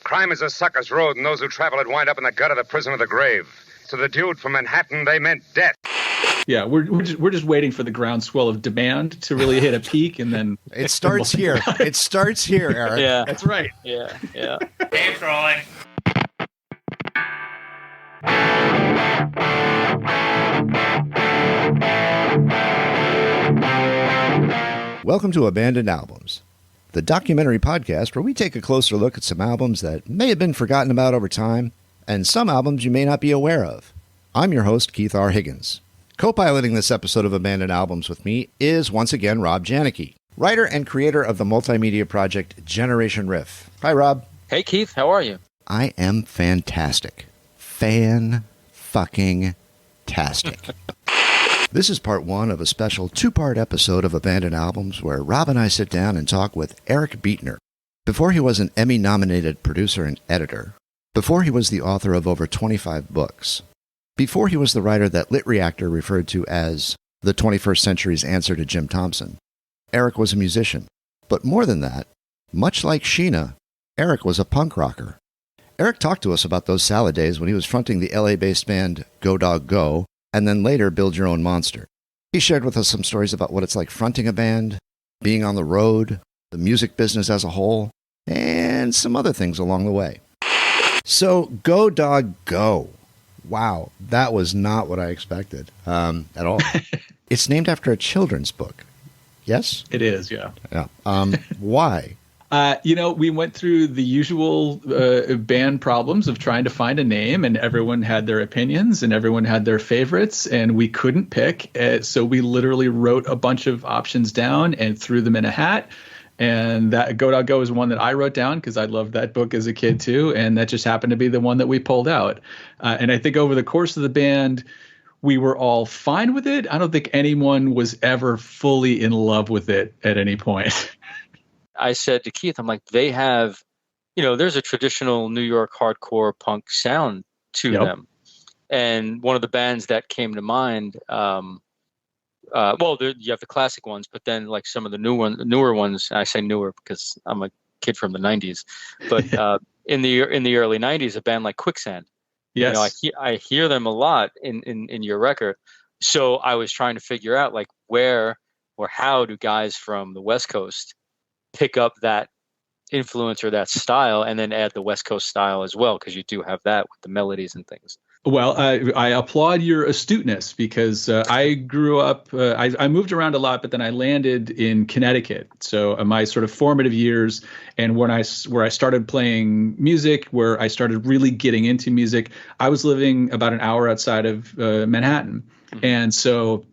Crime is a sucker's road, and those who travel it wind up in the gut of the prison or the grave. To the dude from Manhattan, they meant death. Yeah, we're just waiting for the groundswell of demand to really hit a peak, and then it starts here. It starts here, Eric. Yeah, that's right. Yeah. Tape's rolling. Welcome to Abandoned Albums, the documentary podcast where we take a closer look at some albums that may have been forgotten about over time, and some albums you may not be aware of. I'm your host, Keith R. Higgins. Co-piloting this episode of Abandoned Albums with me is, once again, Rob Janicki, writer and creator of the multimedia project Generation Riff. Hi, Rob. Hey, Keith. How are you? I am fantastic. Fan-fucking-tastic. This is part one of a special two-part episode of Abandoned Albums where Rob and I sit down and talk with Eric Beetner. Before he was an Emmy-nominated producer and editor, before he was the author of over 25 books, before he was the writer that Lit Reactor referred to as the 21st century's answer to Jim Thompson, Eric was a musician. But more than that, much like Sheena, Eric was a punk rocker. Eric talked to us about those salad days when he was fronting the LA-based band Go Dog Go, and then later Build Your Own Monster. He shared with us some stories about what it's like fronting a band, being on the road, the music business as a whole, and some other things along the way. So, Go Dog Go. Wow, that was not what I expected at all. It's named after a children's book. Yes? It is, yeah. Yeah. Why? We went through the usual band problems of trying to find a name, and everyone had their opinions and everyone had their favorites, and we couldn't pick. So we literally wrote a bunch of options down and threw them in a hat. And that Go Dog Go is one that I wrote down because I loved that book as a kid too. And that just happened to be the one that we pulled out. And I think over the course of the band, we were all fine with it. I don't think anyone was ever fully in love with it at any point. I said to Keith, I'm like, they have, there's a traditional New York hardcore punk sound to them. And one of the bands that came to mind, you have the classic ones, but then like some of the newer ones. I say newer because I'm a kid from the '90s, but in the early '90s, a band like Quicksand. Yes, I hear them a lot in your record. So I was trying to figure out like where or how do guys from the West Coast pick up that influence or that style, and then add the West Coast style as well, because you do have that with the melodies and things. Well, I applaud your astuteness because I grew up, I moved around a lot, but then I landed in Connecticut. So my sort of formative years and where I started playing music, where I started really getting into music, I was living about an hour outside of Manhattan. Mm-hmm. And so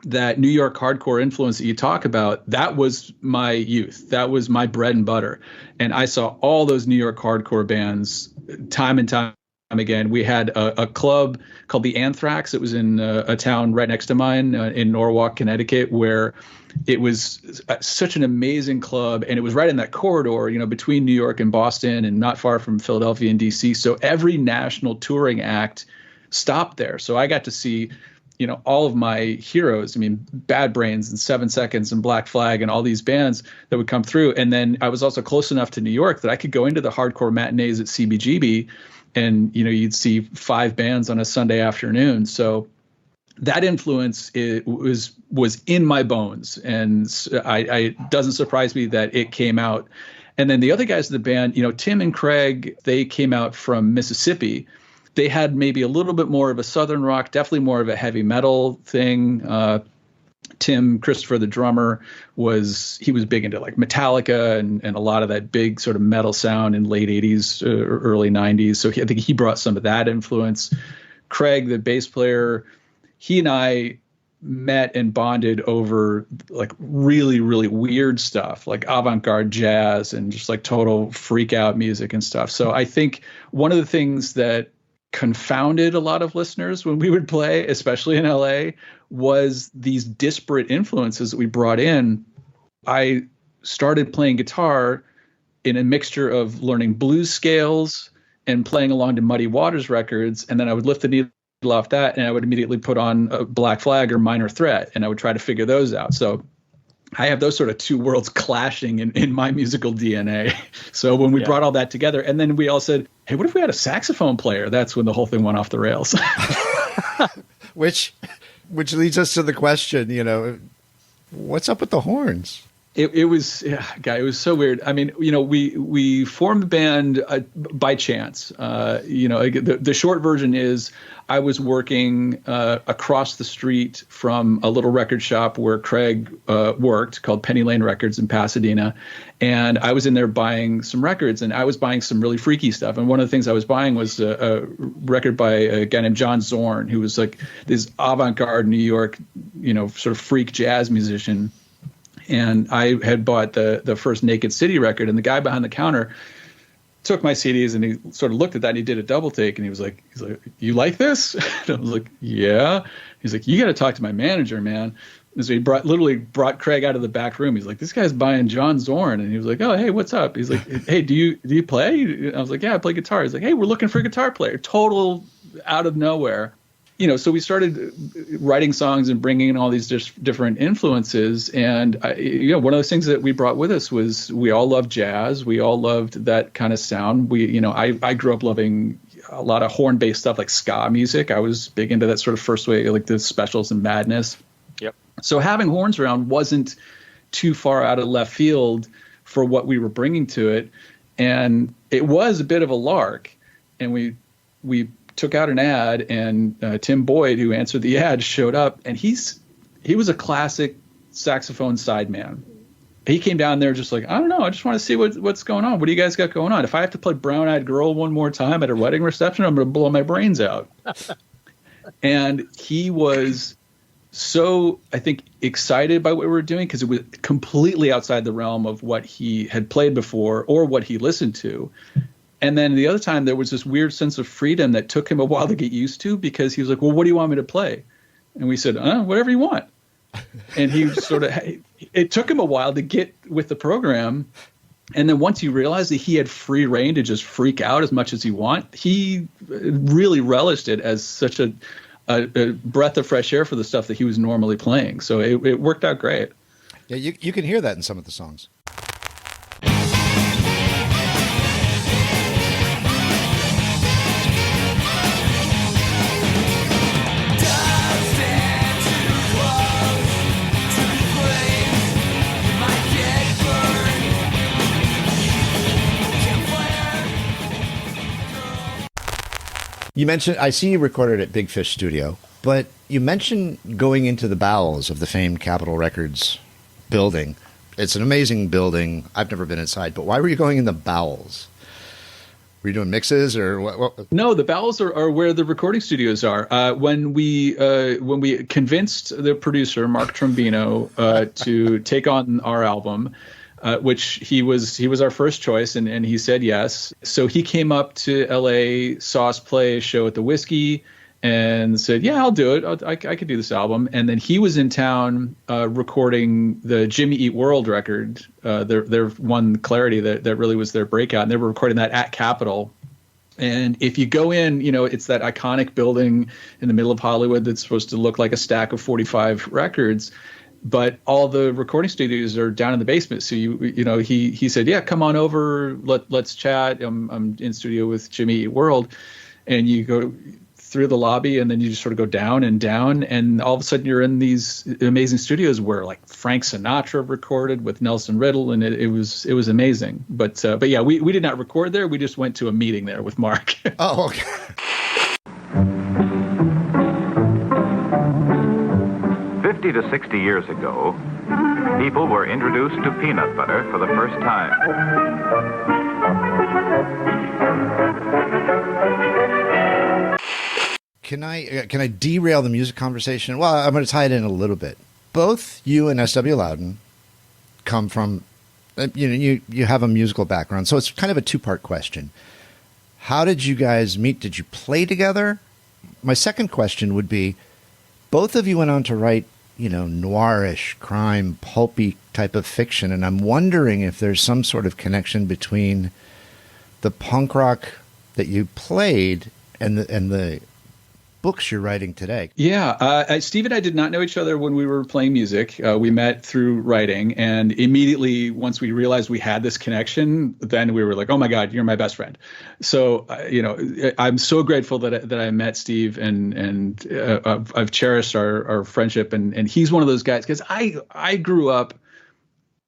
that New York hardcore influence that you talk about, that was my youth. That was my bread and butter. And I saw all those New York hardcore bands time and time again. We had a club called the Anthrax. It was in a town right next to mine in Norwalk, Connecticut, where it was such an amazing club. And it was right in that corridor, between New York and Boston and not far from Philadelphia and DC. So every national touring act stopped there. So I got to see, all of my heroes. Bad Brains and 7 Seconds and Black Flag and all these bands that would come through. And then I was also close enough to New York that I could go into the hardcore matinees at CBGB and, you'd see 5 bands on a Sunday afternoon. So that influence was in my bones. And it doesn't surprise me that it came out. And then the other guys in the band, Tim and Craig, they came out from Mississippi. They had maybe a little bit more of a Southern rock, definitely more of a heavy metal thing. Tim Christopher, the drummer, was big into like Metallica and a lot of that big sort of metal sound in late 80s, early 90s. So I think he brought some of that influence. Craig, the bass player, he and I met and bonded over like really, really weird stuff like avant-garde jazz and just like total freak out music and stuff. So I think one of the things that confounded a lot of listeners when we would play, especially in LA, was these disparate influences that we brought in. I started playing guitar in a mixture of learning blues scales and playing along to Muddy Waters records. And then I would lift the needle off that and I would immediately put on a Black Flag or Minor Threat. And I would try to figure those out. So I have those sort of two worlds clashing in my musical DNA. So when we brought all that together, and then we all said, hey, what if we had a saxophone player? That's when the whole thing went off the rails. Which leads us to the question, what's up with the horns? It was, it was so weird. I mean, we formed the band by chance. The short version is I was working across the street from a little record shop where Craig worked, called Penny Lane Records in Pasadena. And I was in there buying some records, and I was buying some really freaky stuff. And one of the things I was buying was a record by a guy named John Zorn, who was like this avant-garde New York, sort of freak jazz musician. And I had bought the first Naked City record, and the guy behind the counter took my CDs and he sort of looked at that and he did a double take, and he's like, you like this? And I was like, yeah. He's like, you got to talk to my manager, man. And so he literally brought Craig out of the back room. He's like, this guy's buying John Zorn. And he was like, oh, hey, what's up? He's like, hey, do you play? And I was like, yeah, I play guitar. He's like, hey, we're looking for a guitar player. Total out of nowhere. So we started writing songs and bringing in all these different influences. And, one of those things that we brought with us was we all loved jazz. We all loved that kind of sound. I grew up loving a lot of horn-based stuff like ska music. I was big into that sort of first wave, like the Specials and Madness. Yep. So having horns around wasn't too far out of left field for what we were bringing to it. And it was a bit of a lark. And we took out an ad, and Tim Boyd, who answered the ad, showed up, and he was a classic saxophone sideman. He came down there just like, I don't know, I just want to see what's going on. What do you guys got going on? If I have to play Brown Eyed Girl one more time at a wedding reception, I'm going to blow my brains out. And he was so, I think, excited by what we were doing because it was completely outside the realm of what he had played before or what he listened to. And then the other time, there was this weird sense of freedom that took him a while to get used to, because he was like, well, what do you want me to play? And we said, whatever you want. And he it took him a while to get with the program. And then once he realized that he had free reign to just freak out as much as he want, he really relished it as such a breath of fresh air for the stuff that he was normally playing. So it worked out great. Yeah, you can hear that in some of the songs. You mentioned, I see you recorded at Big Fish Studio, but you mentioned going into the bowels of the famed Capitol Records building. It's an amazing building. I've never been inside, but why were you going in the bowels? Were you doing mixes or what? No, the bowels are where the recording studios are. When we convinced the producer, Mark Trombino, to take on our album, which he was our first choice, and he said yes. So he came up to LA, saw us play a show at the Whiskey, and said, yeah, I'll do it. I could do this album. And then he was in town recording the Jimmy Eat World record, their one Clarity that really was their breakout. And they were recording that at Capitol. And if you go in, it's that iconic building in the middle of Hollywood that's supposed to look like a stack of 45 records. But all the recording studios are down in the basement. So he said, yeah, come on over. Let's chat. I'm in studio with Jimmy Eat World. And you go through the lobby, and then you just sort of go down, and all of a sudden you're in these amazing studios where like Frank Sinatra recorded with Nelson Riddle, and it was amazing. But yeah, we did not record there. We just went to a meeting there with Mark. Oh, okay. To 60 years ago, people were introduced to peanut butter for the first time. Can I derail the music conversation? Well, I'm going to tie it in a little bit. Both you and S.W. Loudon come from, you have a musical background, so it's kind of a two-part question. How did you guys meet? Did you play together? My second question would be, both of you went on to write noirish, crime, pulpy type of fiction. And I'm wondering if there's some sort of connection between the punk rock that you played and the books you're writing today. Yeah, Steve and I did not know each other when we were playing music. We met through writing, and immediately once we realized we had this connection, then we were like, "Oh my God, you're my best friend." So, I'm so grateful that I met Steve, and I've cherished our friendship, and he's one of those guys because I grew up,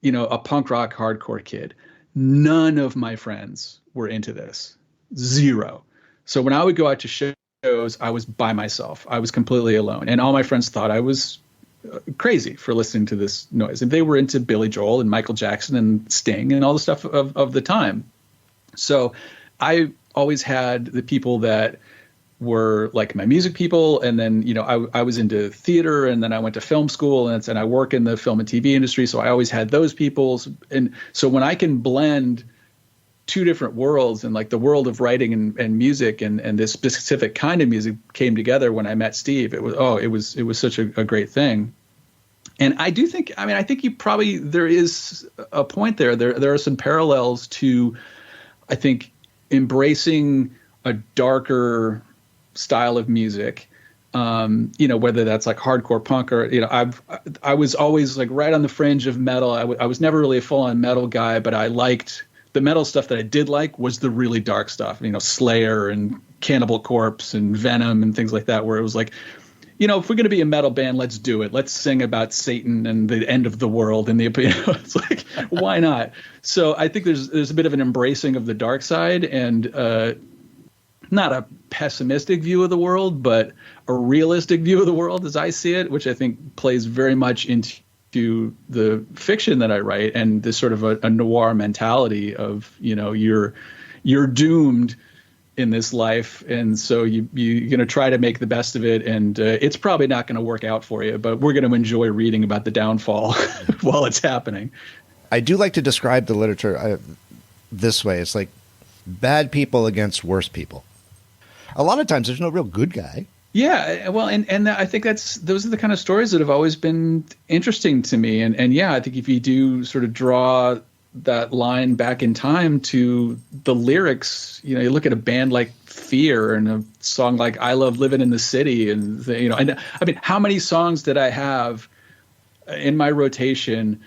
a punk rock hardcore kid. None of my friends were into this, zero. So when I would go out to shows, I was by myself. I was completely alone. And all my friends thought I was crazy for listening to this noise. And they were into Billy Joel and Michael Jackson and Sting and all the stuff of the time. So I always had the people that were like my music people. And then, I was into theater, and then I went to film school, and I work in the film and TV industry. So I always had those people. And so when I can blend two different worlds, and like the world of writing and music and this specific kind of music came together when I met Steve, it was such a great thing. And I do think, I think there is a point there. There are some parallels to, I think, embracing a darker style of music, whether that's like hardcore punk or, I was always like right on the fringe of metal. I was never really a full on metal guy, but I liked the metal stuff that I did like was the really dark stuff, Slayer and Cannibal Corpse and Venom and things like that, where it was like, if we're going to be a metal band, let's do it. Let's sing about Satan and the end of the world. And it's like, why not? So I think there's a bit of an embracing of the dark side, and not a pessimistic view of the world, but a realistic view of the world as I see it, which I think plays very much into the fiction that I write, and this sort of a noir mentality of, you're doomed in this life. And so you're going to try to make the best of it. And it's probably not going to work out for you, but we're going to enjoy reading about the downfall while it's happening. I do like to describe the literature this way. It's like bad people against worse people. A lot of times there's no real good guy. Yeah, well, and I think those are the kind of stories that have always been interesting to me. And yeah, I think if you do sort of draw that line back in time to the lyrics, you look at a band like Fear and a song like I Love Living in the City, and how many songs did I have in my rotation?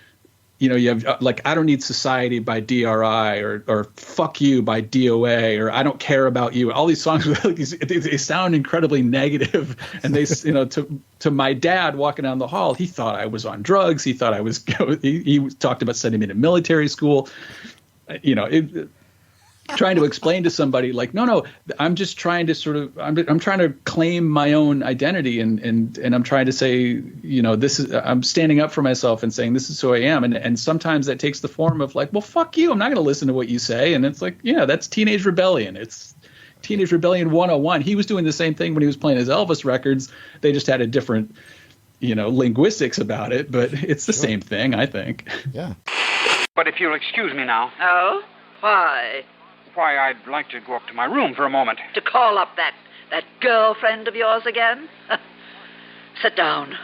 You have like I Don't Need Society by DRI, or Fuck You by DOA, or I Don't Care About You. All these songs, they sound incredibly negative. And they, to my dad walking down the hall, he thought I was on drugs. He thought I was, he talked about sending me to military school. Trying to explain to somebody like, no, I'm just trying to I'm trying to claim my own identity, and I'm trying to say, I'm standing up for myself and saying this is who I am. And sometimes that takes the form of like, well, fuck you. I'm not going to listen to what you say. And it's like, yeah, that's teenage rebellion. It's Teenage Rebellion 101. He was doing the same thing when he was playing his Elvis records. They just had a different, linguistics about it, but it's the same thing, I think. Yeah. But if you'll excuse me now. Oh? Why? Why, I'd like to go up to my room for a moment. To call up that girlfriend of yours again? Sit down.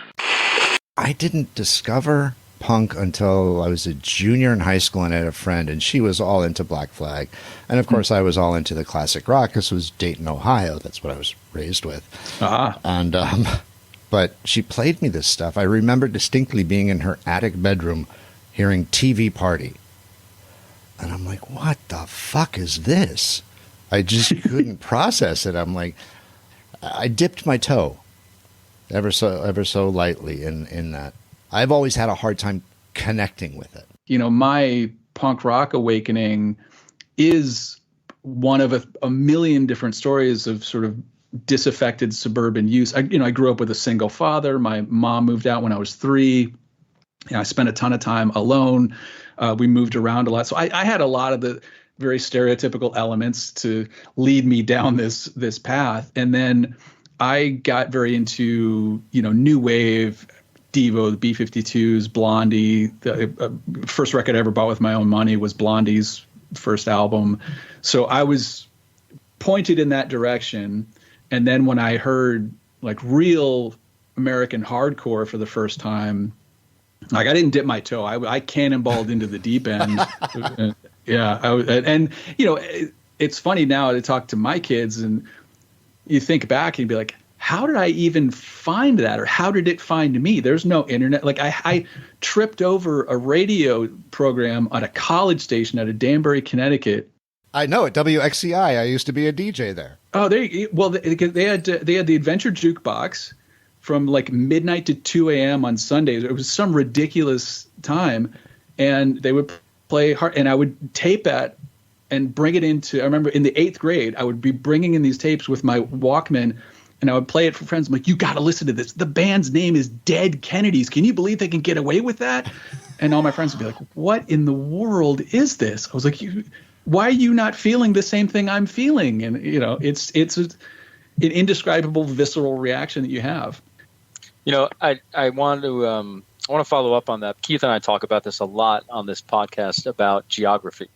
I didn't discover punk until I was a junior in high school, and I had a friend, and she was all into Black Flag. And, of course, I was all into the classic rock. This was Dayton, Ohio. That's what I was raised with. And but she played me this stuff. I remember distinctly being in her attic bedroom hearing TV Party. And I'm like, what the fuck is this? I just couldn't process it. I'm like, I dipped my toe ever so lightly in that. I've always had a hard time connecting with it. My punk rock awakening is one of a million different stories of sort of disaffected suburban youth. I grew up with a single father. My mom moved out when I was 3. I spent a ton of time alone. We moved around a lot. So I had a lot of the very stereotypical elements to lead me down this path. And then I got very into, new wave, Devo, the B-52s, Blondie. The first record I ever bought with my own money was Blondie's first album. So I was pointed in that direction. And then when I heard like real American hardcore for the first time, like I didn't dip my toe. I cannonballed into the deep end. It's funny now to talk to my kids, and you think back and you'd be like, how did I even find that, or how did it find me? There's no internet. Like I tripped over a radio program on a college station out of Danbury, Connecticut. I know at WXCI. I used to be a DJ there. Oh, well, they had the Adventure Jukebox from like midnight to 2 a.m. on Sundays. It was some ridiculous time, and they would play hard, and I would tape that and bring it into. I remember in the 8th grade, I would be bringing in these tapes with my Walkman. And I would play it for friends. I'm like, you got to listen to this. The band's name is Dead Kennedys. Can you believe they can get away with that? And all my friends would be like, what in the world is this? I was like, why are you not feeling the same thing I'm feeling? And, it's an indescribable visceral reaction that you have. I want to follow up on that. Keith and I talk about this a lot on this podcast about geography.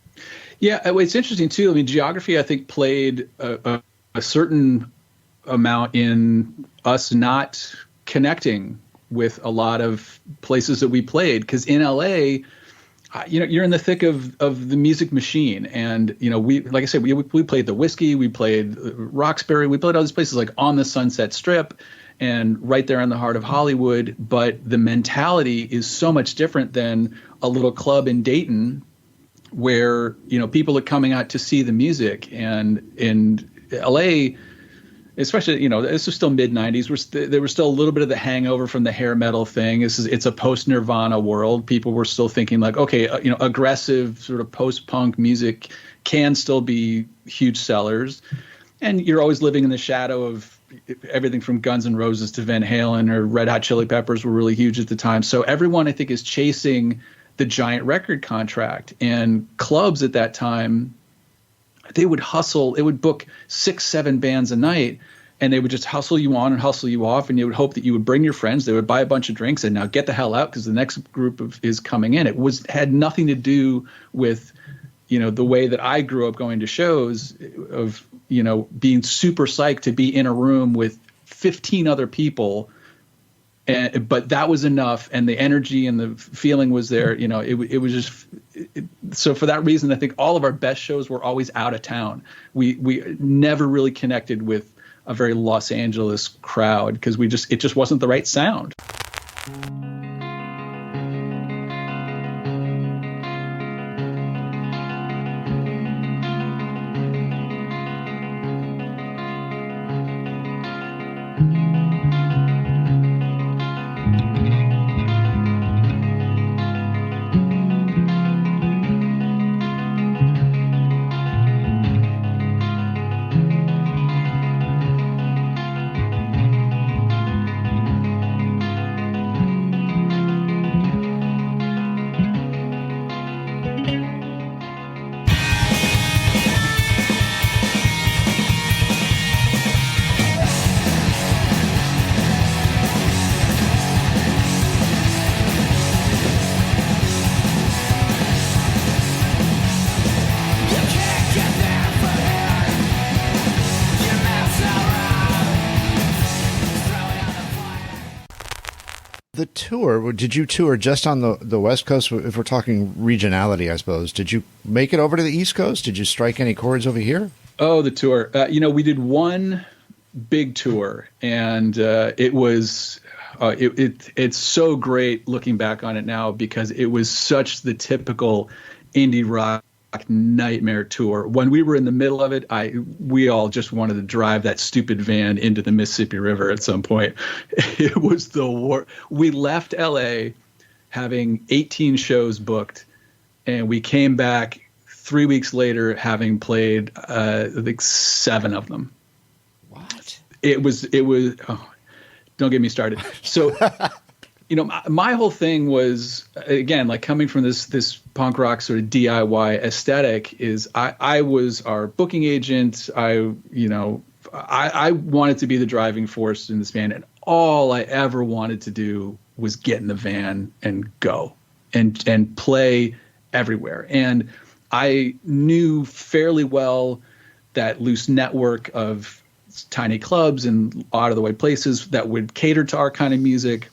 Yeah, it's interesting, too. I mean, geography, I think, played a certain amount in us not connecting with a lot of places that we played, because in LA, you're in the thick of the music machine, and we, like I said, we played the Whiskey, we played Roxbury, we played all these places like on the Sunset Strip and right there in the heart of Hollywood. But the mentality is so much different than a little club in Dayton where people are coming out to see the music. And in LA, especially, this was still mid-'90s. There was still a little bit of the hangover from the hair metal thing. It's a post-Nirvana world. People were still thinking like, okay, aggressive sort of post-punk music can still be huge sellers. And you're always living in the shadow of everything from Guns N' Roses to Van Halen or Red Hot Chili Peppers were really huge at the time. So everyone, I think, is chasing the giant record contract. And clubs at that time, they would hustle. It would book 6-7 bands a night, and they would just hustle you on and hustle you off. And you would hope that you would bring your friends. They would buy a bunch of drinks and now get the hell out because the next group is coming in. It had nothing to do with, the way that I grew up going to shows of, being super psyched to be in a room with 15 other people. But that was enough, and the energy and the feeling was there. It was just so for that reason, I think all of our best shows were always out of town. We never really connected with a very Los Angeles crowd because it just wasn't the right sound. The tour, did you tour just on the West Coast? If we're talking regionality, I suppose. Did you make it over to the East Coast? Did you strike any chords over here? Oh, the tour. We did one big tour, and it was it's so great looking back on it now because it was such the typical indie rock nightmare tour. When we were in the middle of it, we all just wanted to drive that stupid van into the Mississippi River at some point. It was the war. We left LA having 18 shows booked, and we came back 3 weeks later having played I think 7 of them. What? It was oh, don't get me started. So my whole thing was, again, like coming from this punk rock sort of DIY aesthetic, is I was our booking agent. I wanted to be the driving force in this band, and all I ever wanted to do was get in the van and go and play everywhere. And I knew fairly well that loose network of tiny clubs and out of the way places that would cater to our kind of music.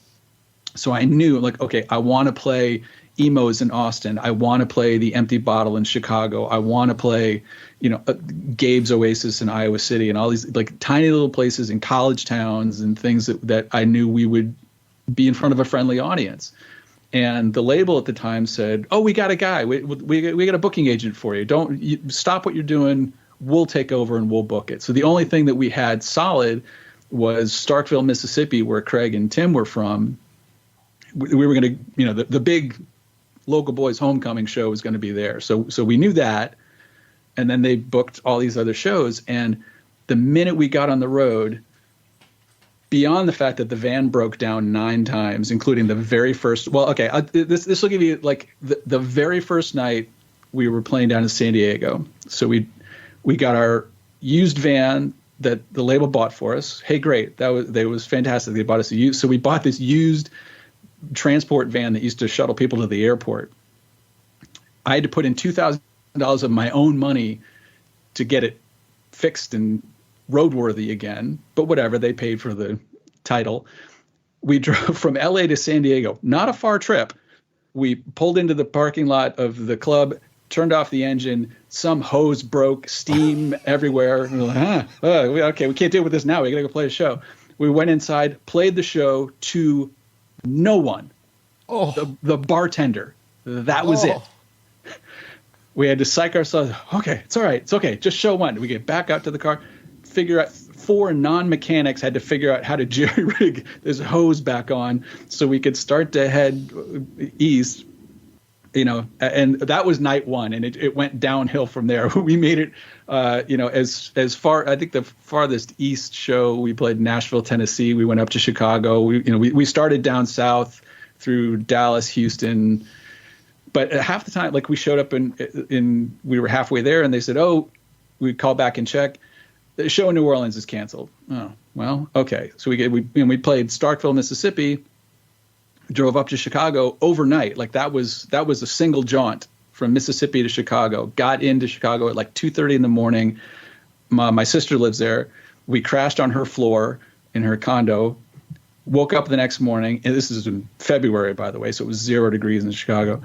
So I knew, like, okay, I want to play Emos in Austin. I want to play the Empty Bottle in Chicago. I want to play, Gabe's Oasis in Iowa City, and all these like tiny little places in college towns and things that I knew we would be in front of a friendly audience. And the label at the time said, "Oh, we got a guy. We got a booking agent for you. Stop what you're doing. We'll take over and we'll book it." So the only thing that we had solid was Starkville, Mississippi, where Craig and Tim were from. We were going to, the big local boys homecoming show was going to be there. So we knew that. And then they booked all these other shows. And the minute we got on the road, beyond the fact that the van broke down 9 times, including the very first, this will give you like the very first night we were playing down in San Diego. So we got our used van that the label bought for us. Hey, great. That was fantastic. They bought us a used. So we bought this used transport van that used to shuttle people to the airport. I had to put in $2,000 of my own money to get it fixed and roadworthy again. But whatever, they paid for the title. We drove from LA to San Diego, not a far trip. We pulled into the parking lot of the club, turned off the engine, some hose broke, steam everywhere. We were like, okay, we can't deal with this now. We got to go play a show. We went inside, played the show to no one. The bartender. That was it. We had to psych ourselves. Okay, it's all right. It's okay. Just show one. We get back out to the car, figure out 4 non-mechanics had to figure out how to jerry rig this hose back on so we could start to head east. And that was night 1, and it went downhill from there. We made it, as far. I think the farthest east show we played Nashville, Tennessee. We went up to Chicago. We started down south through Dallas, Houston, but half the time, like we showed up in we were halfway there, and they said, "Oh, we call back and check. The show in New Orleans is canceled." Oh, well, okay. So we played Starkville, Mississippi. Drove up to Chicago overnight. Like that was a single jaunt from Mississippi to Chicago. Got into Chicago at like 2:30 in the morning. My sister lives there. We crashed on her floor in her condo. Woke up the next morning, and this is in February, by the way, so it was 0 degrees in Chicago.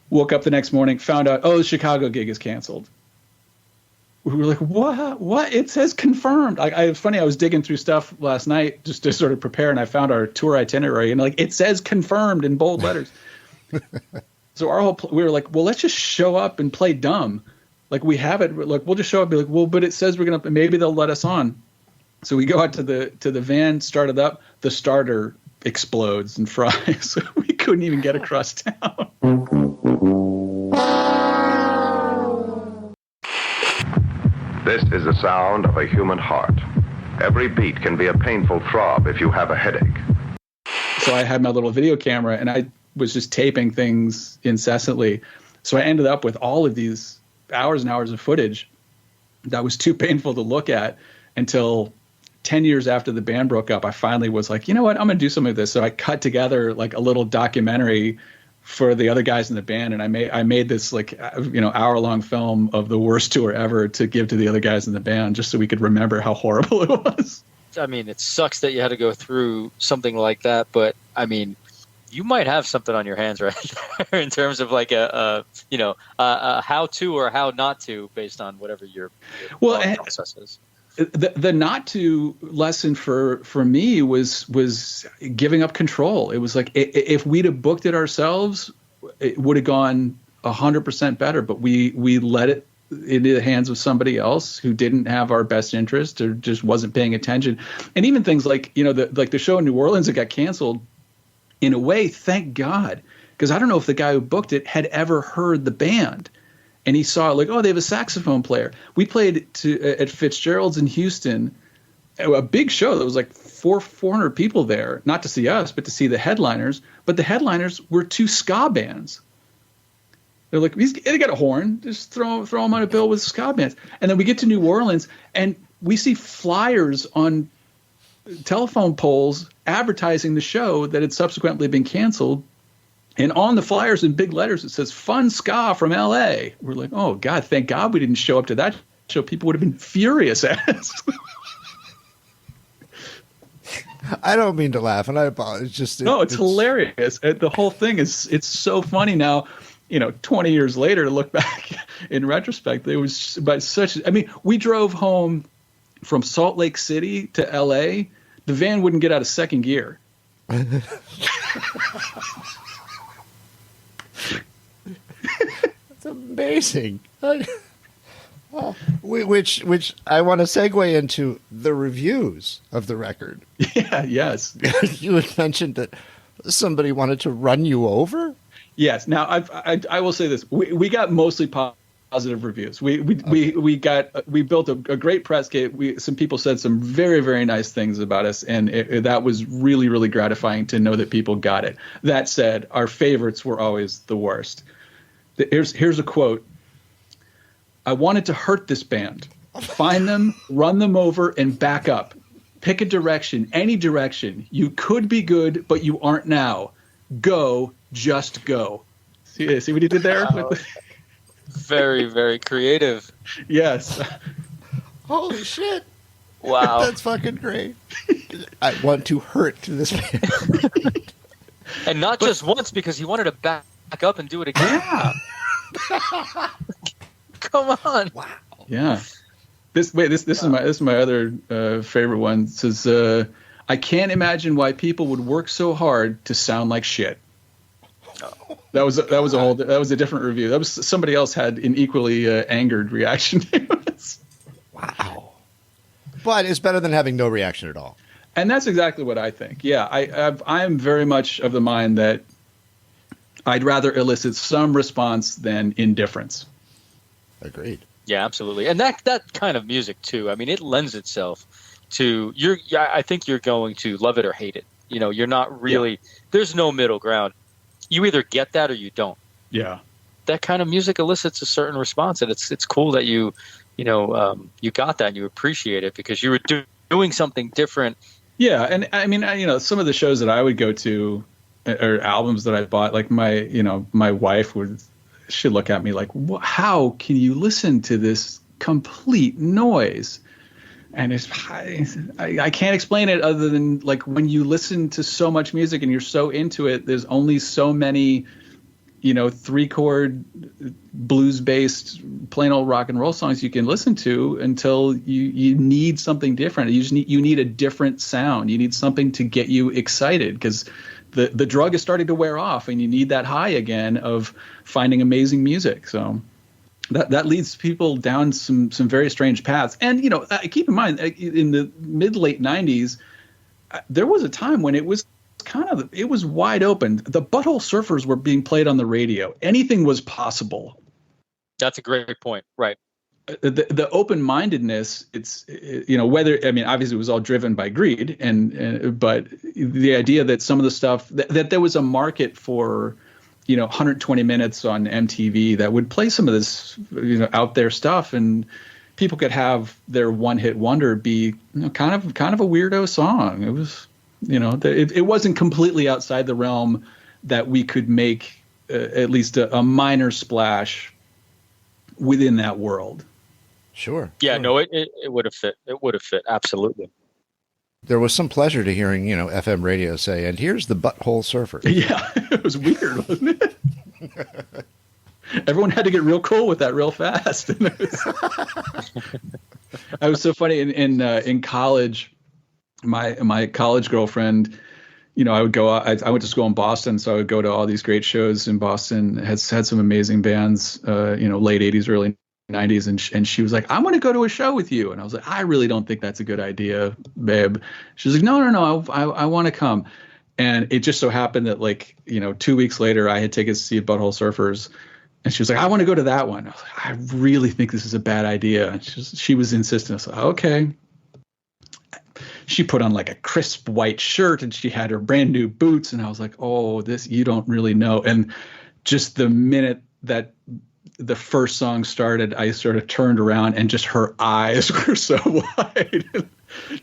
Woke up the next morning, found out, the Chicago gig is canceled. We were like, what? It says confirmed. It's funny. I was digging through stuff last night just to sort of prepare, and I found our tour itinerary, and it says confirmed in bold letters. So we were like, well, let's just show up and play dumb. Like we have it. Like we'll just show up and be like, well, but it says we're gonna. Maybe they'll let us on. So we go out to the van, start it up. The starter explodes and fries. So we couldn't even get across town. This is the sound of a human heart. Every beat can be a painful throb if you have a headache. So I had my little video camera, and I was just taping things incessantly. So I ended up with all of these hours and hours of footage that was too painful to look at until 10 years after the band broke up. I finally was like, you know what, I'm going to do something with this. So I cut together like a little documentary for the other guys in the band, and I made this hour-long film of the worst tour ever to give to the other guys in the band, just so we could remember how horrible it was. I mean, it sucks that you had to go through something like that, but I mean, you might have something on your hands right there in terms of like a how to or how not to, based on whatever your process is. The not to lesson for me was giving up control. It was like if we'd have booked it ourselves, it would have gone 100% better. But we let it into the hands of somebody else who didn't have our best interest or just wasn't paying attention. And even things like the show in New Orleans that got canceled. In a way, thank God, because I don't know if the guy who booked it had ever heard the band. And he saw they have a saxophone player. We played at Fitzgerald's in Houston, a big show that was like 400 people there, not to see us, but to see the headliners. But the headliners were 2 ska bands. They're like, they got a horn, just throw them on a bill with ska bands. And then we get to New Orleans, and we see flyers on telephone poles advertising the show that had subsequently been canceled. And on the flyers in big letters, it says "Fun Ska from L.A." We're like, oh, God, thank God we didn't show up to that show. People would have been furious at us. I don't mean to laugh, and I apologize. It's hilarious. The whole thing it's so funny now. 20 years later, to look back in retrospect, it was but such. I mean, we drove home from Salt Lake City to L.A. The van wouldn't get out of second gear. It's amazing. Which I want to segue into the reviews of the record. Yeah, yes. You had mentioned that somebody wanted to run you over. Yes. Now, I will say this: we got mostly positive reviews. We built a great press kit. Some people said some very, very nice things about us, and that was really, really gratifying to know that people got it. That said, our favorites were always the worst. Here's a quote. I wanted to hurt this band. Find them, run them over, and back up. Pick a direction, any direction. You could be good, but you aren't now. Go, just go. See what he did there? Very, very creative. Yes. Holy shit. Wow. That's fucking great. I want to hurt this band. And not just once, because he wanted to back up and do it again. Yeah. Come on. Wow. Yeah. This is my other favorite one. It says, I can't imagine why people would work so hard to sound like shit. Oh. That was a different review. That was somebody else had an equally angered reaction to it. Wow. But it's better than having no reaction at all. And that's exactly what I think. Yeah, I am very much of the mind that I'd rather elicit some response than indifference. Agreed. Yeah, absolutely. And that kind of music too. I mean, it lends itself to I think you're going to love it or hate it. You're not really. Yeah. There's no middle ground. You either get that or you don't. Yeah. That kind of music elicits a certain response, and it's cool that you got that and you appreciate it because you were doing something different. Yeah, and I mean, some of the shows that I would go to or albums that I bought, like my wife she'd look at me like, how can you listen to this complete noise? And I can't explain it other than like when you listen to so much music and you're so into it, there's only so many, 3-chord blues-based plain old rock and roll songs you can listen to until you need something different. You need a different sound. You need something to get you excited because the drug is starting to wear off and you need that high again of finding amazing music. So that leads people down some very strange paths. And, keep in mind, in the mid-late 90s, there was a time when it was it was wide open. The Butthole Surfers were being played on the radio. Anything was possible. That's a great point. Right. The open-mindedness, obviously it was all driven by greed, but the idea that some of the stuff that there was a market for, 120 minutes on MTV that would play some of this, out there stuff, and people could have their one-hit wonder be kind of a weirdo song. It was, it wasn't completely outside the realm that we could make at least a minor splash within that world. Sure. Yeah, sure. no, it would have fit. It would have fit. Absolutely. There was some pleasure to hearing, FM radio say, and here's the Butthole Surfer. Yeah, it was weird, wasn't it? Everyone had to get real cool with that real fast. I was so funny in college. My college girlfriend, I would go out. I went to school in Boston, so I would go to all these great shows in Boston. Had some amazing bands, late 80s, early 90s, and she was like, I want to go to a show with you. And I was like, I really don't think that's a good idea, babe. She was like, no, I want to come. And it just so happened that 2 weeks later, I had tickets to see Butthole Surfers. And she was like, I want to go to that one. I was like, I really think this is a bad idea. And she was insistent. I was like, okay. She put on like a crisp white shirt and she had her brand new boots. And I was like, oh, this, you don't really know. And just the minute that the first song started, I sort of turned around and just her eyes were so wide.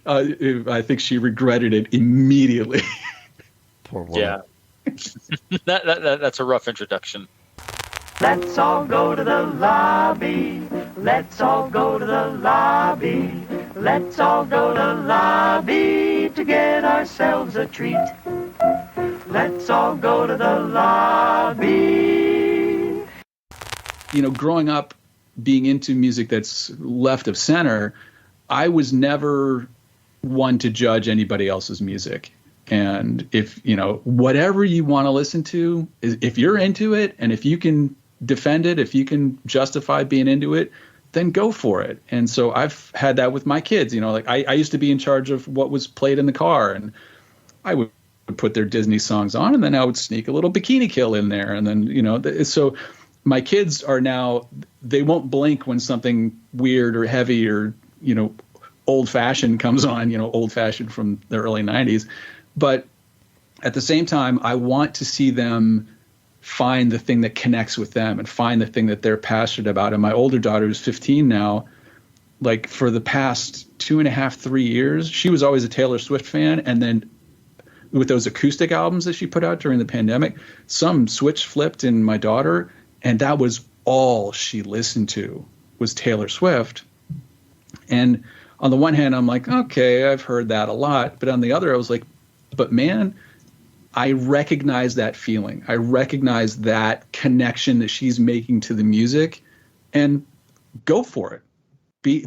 I think she regretted it immediately. Poor woman. Yeah. That's a rough introduction. Let's all go to the lobby. Let's all go to the lobby. Let's all go to lobby to get ourselves a treat. Let's all go to the lobby. You know, growing up, being into music that's left of center, I was never one to judge anybody else's music. And if, you know, whatever you want to listen to, if you're into it and if you can defend it, if you can justify being into it, then go for it. And so I've had that with my kids. You know, like I used to be in charge of what was played in the car, and I would put their Disney songs on, and then I would sneak a little Bikini Kill in there. And then, you know, so my kids are now, they won't blink when something weird or heavy or, you know, old fashioned comes on, you know, old fashioned from the early 90s. But at the same time, I want to see them find the thing that connects with them and find the thing that they're passionate about. And my older daughter, who's 15 now, like for the past 2.5, 3 years, she was always a Taylor Swift fan. And then with those acoustic albums that she put out during the pandemic, some switch flipped in my daughter, and that was all she listened to was Taylor Swift. And on the one hand, I'm like, okay, I've heard that a lot. But on the other, I was like, but man, I recognize that feeling. I recognize that connection that she's making to the music, and go for it.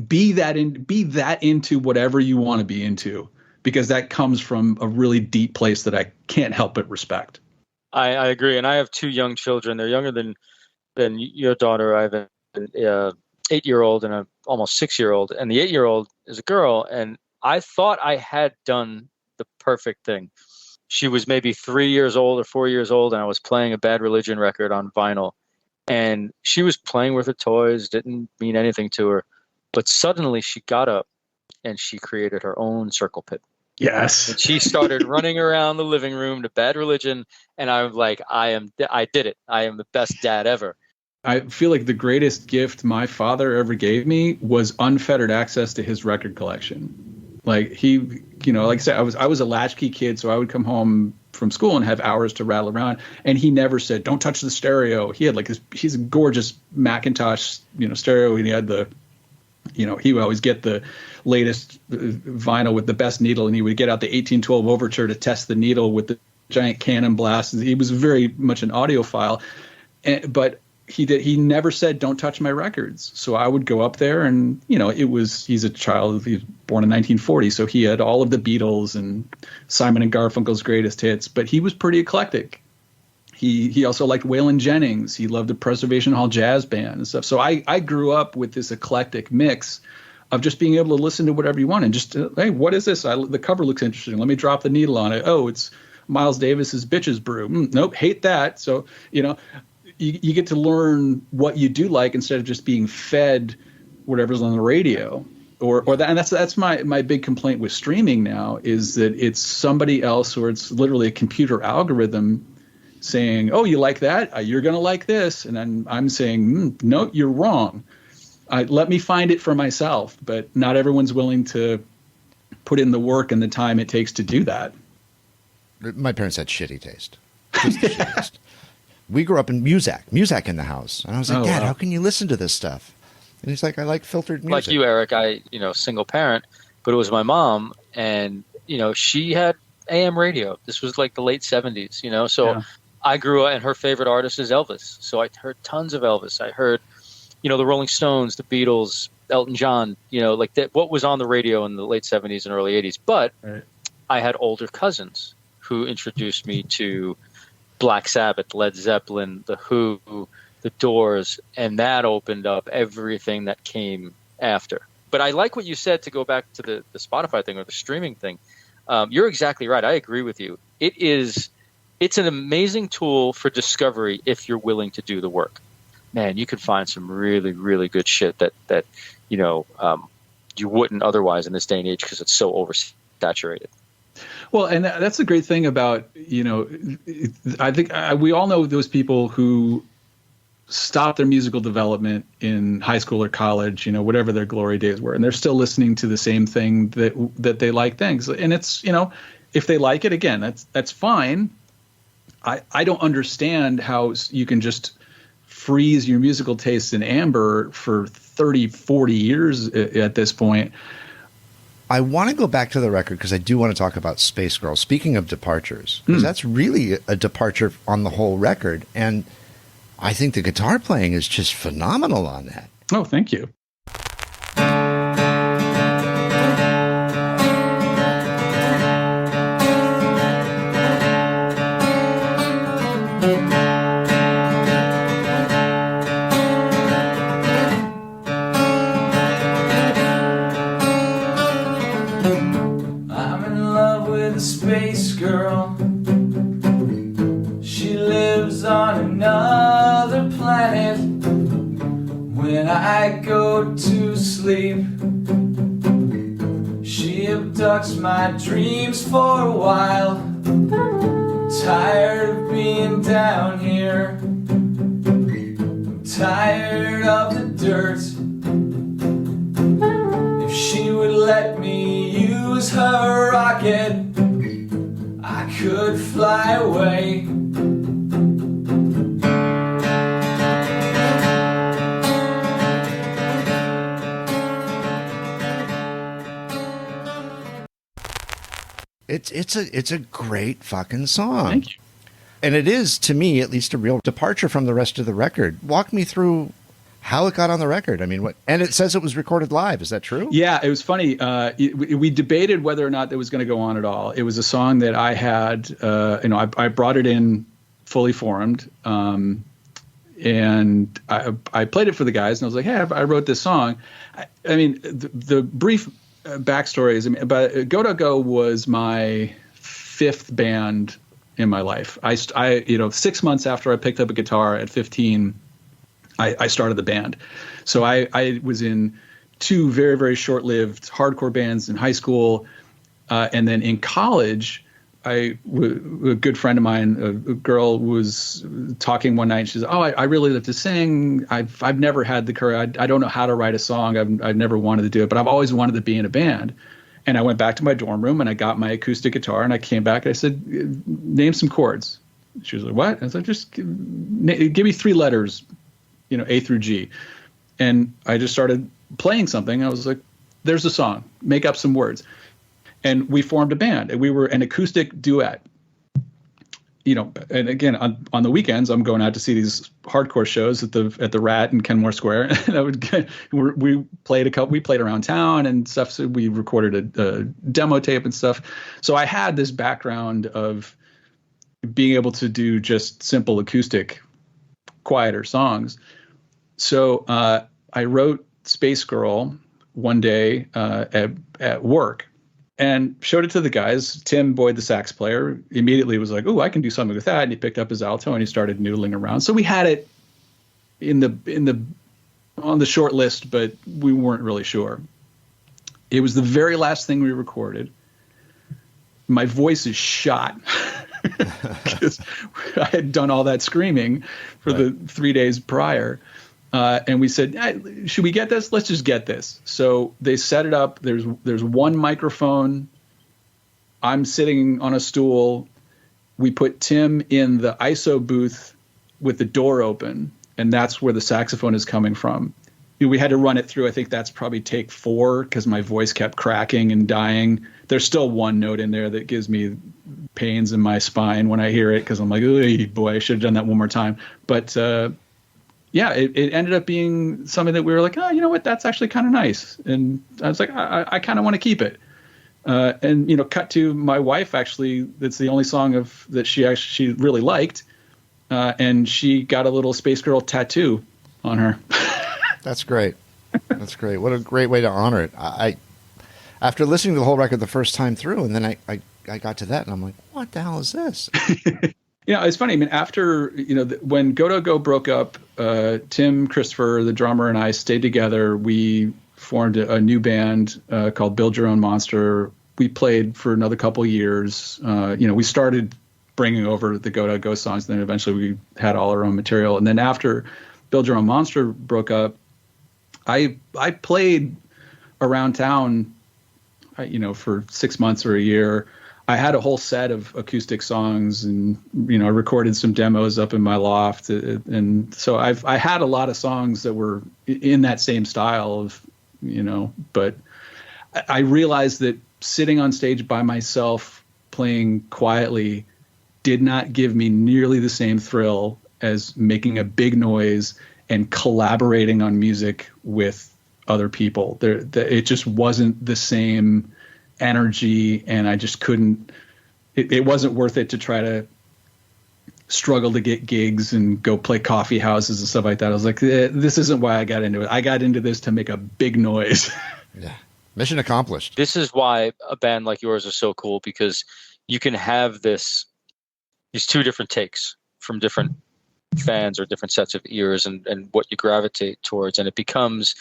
Be that into whatever you want to be into, because that comes from a really deep place that I can't help but respect. I agree. And I have 2 young children. They're younger than your daughter. I have an 8-year-old and an almost 6-year-old. And the 8-year-old is a girl. And I thought I had done the perfect thing. She was maybe 3 years old or 4 years old, and I was playing a Bad Religion record on vinyl. And she was playing with her toys, didn't mean anything to her. But suddenly she got up and she created her own circle pit. Yes. And she started running around the living room to Bad Religion. And I was like, I did it. I am the best dad ever. I feel like the greatest gift my father ever gave me was unfettered access to his record collection. Like he, you know, like I said, I was a latchkey kid, so I would come home from school and have hours to rattle around. And he never said, "Don't touch the stereo." He had like he's a gorgeous Macintosh, you know, stereo, and he had the, you know, he would always get the latest vinyl with the best needle, and he would get out the 1812 Overture to test the needle with the giant Canon blast. He was very much an audiophile, but he never said, "Don't touch my records." So I would go up there, and, you know, he's a child, he was born in 1940, so he had all of the Beatles and Simon and Garfunkel's greatest hits, but he was pretty eclectic. He also liked Waylon Jennings. He loved the Preservation Hall Jazz Band and stuff. So I grew up with this eclectic mix of just being able to listen to whatever you want, and just, hey, what is this? The cover looks interesting. Let me drop the needle on it. Oh, it's Miles Davis's Bitches Brew. Nope, hate that. So, you know, you get to learn what you do like instead of just being fed whatever's on the radio, or that. And that's my big complaint with streaming now, is that it's somebody else, or it's literally a computer algorithm saying, "Oh, you like that? You're going to like this." And then I'm saying, "No, you're wrong. Let me find it for myself." But not everyone's willing to put in the work and the time it takes to do that. My parents had shitty taste. Just the shittiest. We grew up in Muzak in the house. And I was like, "Dad, how can you listen to this stuff?" And he's like, "I like filtered music." Like you, Eric, single parent, but it was my mom, and, you know, she had AM radio. This was like the late 70s, you know, so yeah. I grew up, and her favorite artist is Elvis. So I heard tons of Elvis. I heard, you know, the Rolling Stones, the Beatles, Elton John, you know, like that, what was on the radio in the late 70s and early 80s. But right. I had older cousins who introduced me to Black Sabbath, Led Zeppelin, The Who, The Doors, and that opened up everything that came after. But I like what you said, to go back to the Spotify thing or the streaming thing. You're exactly right. I agree with you. It's an amazing tool for discovery if you're willing to do the work. Man, you can find some really, really good shit that you know, you wouldn't otherwise in this day and age, because it's so oversaturated. Well, and that's the great thing about, you know, I think we all know those people who stop their musical development in high school or college, you know, whatever their glory days were, and they're still listening to the same thing that they like things. And it's, you know, if they like it, again, that's fine. I don't understand how you can just freeze your musical tastes in amber for 30, 40 years at this point. I want to go back to the record because I do want to talk about Space Girl. Speaking of departures, because that's really a departure on the whole record. And I think the guitar playing is just phenomenal on that. Oh, thank you. Space girl, she lives on another planet. When I go to sleep, she abducts my dreams for a while. Tired of being down here, I'm tired of the dirt. If she would let me use her rocket, I could fly away. It's a great fucking song. Thank you. And it is, to me, at least, a real departure from the rest of the record. Walk me through how it got on the record. I mean, what? And it says it was recorded live. Is that true? Yeah, it was funny. We debated whether or not it was going to go on at all. It was a song that I had, I brought it in fully formed, and I played it for the guys, and I was like, hey, I wrote this song. I mean, the brief backstory is, but Go was my fifth band in my life. I 6 months after I picked up a guitar at 15, I started the band. So I was in two very, very short-lived hardcore bands in high school. And then in college, a good friend of mine, a girl, was talking one night. And she said, "Oh, I really love to sing. I've never had the courage. I don't know how to write a song. I've never wanted to do it, but I've always wanted to be in a band." And I went back to my dorm room and I got my acoustic guitar and I came back and I said, "Name some chords." She was like, "What?" And I said, "Just give me three letters, A through G." And I just started playing something. I was like, "There's a song. Make up some words." And we formed a band, and we were an acoustic duet. And again, on the weekends, I'm going out to see these hardcore shows at the Rat in Kenmore Square, and we played around town and stuff. So we recorded a demo tape and stuff. So I had this background of being able to do just simple acoustic, quieter songs. So I wrote Space Girl one day at work. And showed it to the guys. Tim Boyd, the sax player, immediately was like, "Oh, I can do something with that." And he picked up his alto and he started noodling around. So we had it on the short list, but we weren't really sure. It was the very last thing we recorded. My voice is shot because I had done all that screaming for the 3 days prior. And we said, hey, should we get this? Let's just get this. So they set it up. There's one microphone. I'm sitting on a stool. We put Tim in the ISO booth with the door open, and that's where the saxophone is coming from. We had to run it through. I think that's probably take 4 because my voice kept cracking and dying. There's still one note in there that gives me pains in my spine when I hear it because I'm like, oh, boy, I should have done that one more time. But yeah, it ended up being something that we were like, oh, you know what? That's actually kind of nice. And I was like, I kind of want to keep it. And, cut to my wife, actually, that's the only song that she really liked. And she got a little Space Girl tattoo on her. That's great. That's great. What a great way to honor it. I after listening to the whole record the first time through, and then I got to that, and I'm like, what the hell is this? It's funny. I mean, after, when Go broke up, Tim, Christopher, the drummer, and I stayed together. We formed a new band called Build Your Own Monster. We played for another couple years. We started bringing over the Go songs, and then eventually we had all our own material. And then after Build Your Own Monster broke up, I played around town, for 6 months or a year. I had a whole set of acoustic songs, and I recorded some demos up in my loft, and so I had a lot of songs that were in that same style of, but I realized that sitting on stage by myself playing quietly did not give me nearly the same thrill as making a big noise and collaborating on music with other people. It just wasn't the same energy, and I just couldn't. It wasn't worth it to try to struggle to get gigs and go play coffee houses and stuff like that. I was like, this isn't why I got into it. I got into this to make a big noise. Yeah. Mission accomplished. This is why a band like yours is so cool, because you can have these two different takes from different fans or different sets of ears and what you gravitate towards. And it becomes,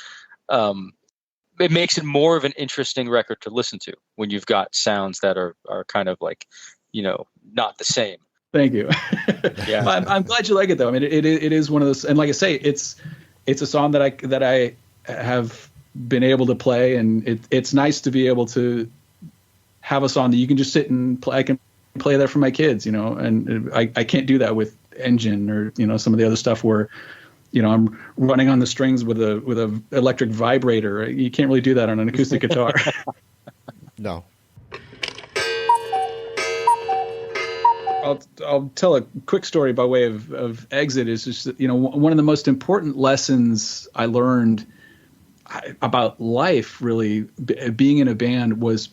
it makes it more of an interesting record to listen to when you've got sounds that are kind of like, not the same. Thank you. Yeah. I'm glad you like it though. I mean, it is one of those, and like I say, it's a song that I have been able to play, and it's nice to be able to have a song that you can just sit and play. I can play that for my kids, and I can't do that with Engine or, some of the other stuff where, I'm running on the strings with a electric vibrator. You can't really do that on an acoustic guitar. No. I'll tell a quick story by way of exit. Is just that, one of the most important lessons I learned about life, really, being in a band, was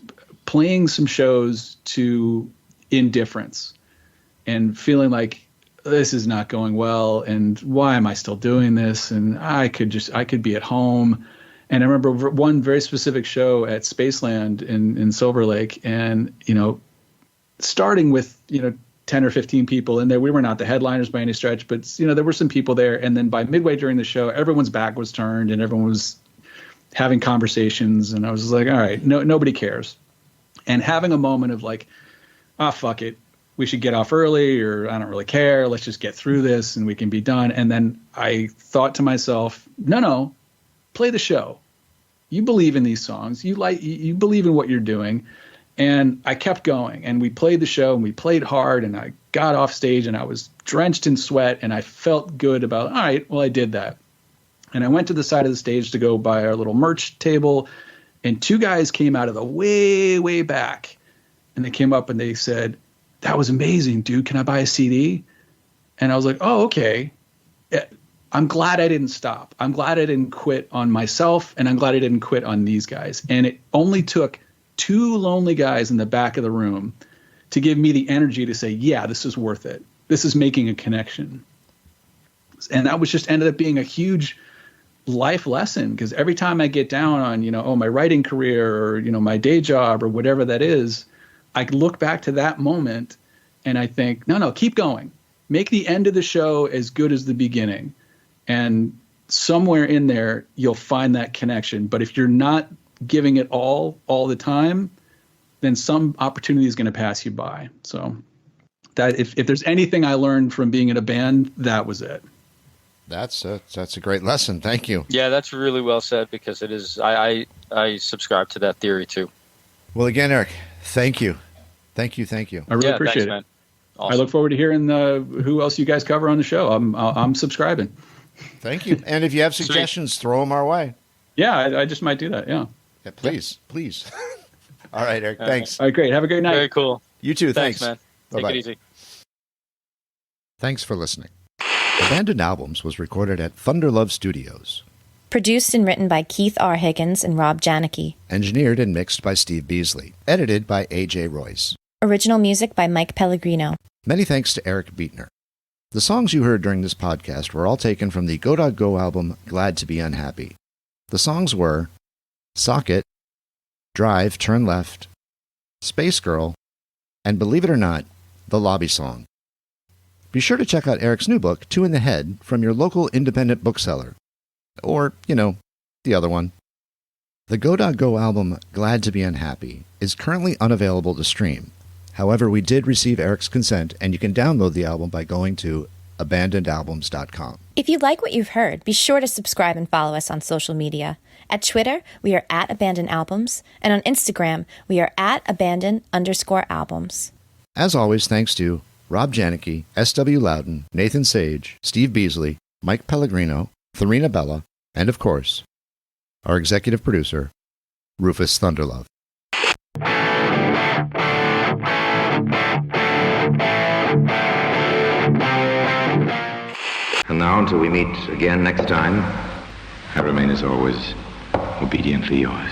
playing some shows to indifference and feeling like this is not going well, and why am I still doing this? And I could be at home. And I remember one very specific show at Spaceland in Silver Lake, and starting with 10 or 15 people in there. We were not the headliners by any stretch, but there were some people there. And then by midway during the show, everyone's back was turned and everyone was having conversations. And I was like, all right, nobody cares. And having a moment of like, fuck it, we should get off early, or I don't really care. Let's just get through this and we can be done. And then I thought to myself, no, play the show. You believe in these songs. You believe in what you're doing. And I kept going, and we played the show, and we played hard, and I got off stage, and I was drenched in sweat, and I felt good about, all right, well, I did that. And I went to the side of the stage to go by our little merch table, and two guys came out of the way, way back, and they came up and they said, that was amazing, dude. Can I buy a CD? And I was like, oh, okay. I'm glad I didn't stop. I'm glad I didn't quit on myself, and I'm glad I didn't quit on these guys. And it only took two lonely guys in the back of the room to give me the energy to say, yeah, this is worth it. This is making a connection. And that was just ended up being a huge life lesson, because every time I get down on, my writing career or, my day job or whatever that is, I look back to that moment and I think, no, keep going. Make the end of the show as good as the beginning. And somewhere in there, you'll find that connection. But if you're not giving it all the time, then some opportunity is going to pass you by. So that if there's anything I learned from being in a band, that was it. That's a great lesson. Thank you. Yeah, that's really well said, because it is. I subscribe to that theory too. Well, again, Eric, thank you. I really appreciate it. Man. Awesome. I look forward to hearing who else you guys cover on the show. I'm subscribing. Thank you. And if you have suggestions, throw them our way. Yeah, I just might do that. Yeah. Yeah, please. All right, Eric. Thanks. All right, great. Have a great night. Very cool. You too. Thanks, man. Bye-bye. Take it easy. Thanks for listening. Abandoned Albums was recorded at Thunder Love Studios. Produced and written by Keith R. Higgins and Rob Janicki. Engineered and mixed by Steve Beasley. Edited by A.J. Royce. Original music by Mike Pellegrino. Many thanks to Eric Beetner. The songs you heard during this podcast were all taken from the Go album Glad to Be Unhappy. The songs were Socket, Drive, Turn Left, Space Girl, and believe it or not, The Lobby Song. Be sure to check out Eric's new book, Two in the Head, from your local independent bookseller. Or, the other one. The Go album, Glad to Be Unhappy, is currently unavailable to stream. However, we did receive Eric's consent, and you can download the album by going to abandonedalbums.com. If you like what you've heard, be sure to subscribe and follow us on social media. At Twitter, we are at Abandoned Albums, and on Instagram, we are at Abandoned_albums. As always, thanks to Rob Janicki, S.W. Loudon, Nathan Sage, Steve Beasley, Mike Pellegrino, Tharina Bella, and of course, our executive producer, Rufus Thunderlove. And now, until we meet again next time, I remain as always obediently yours.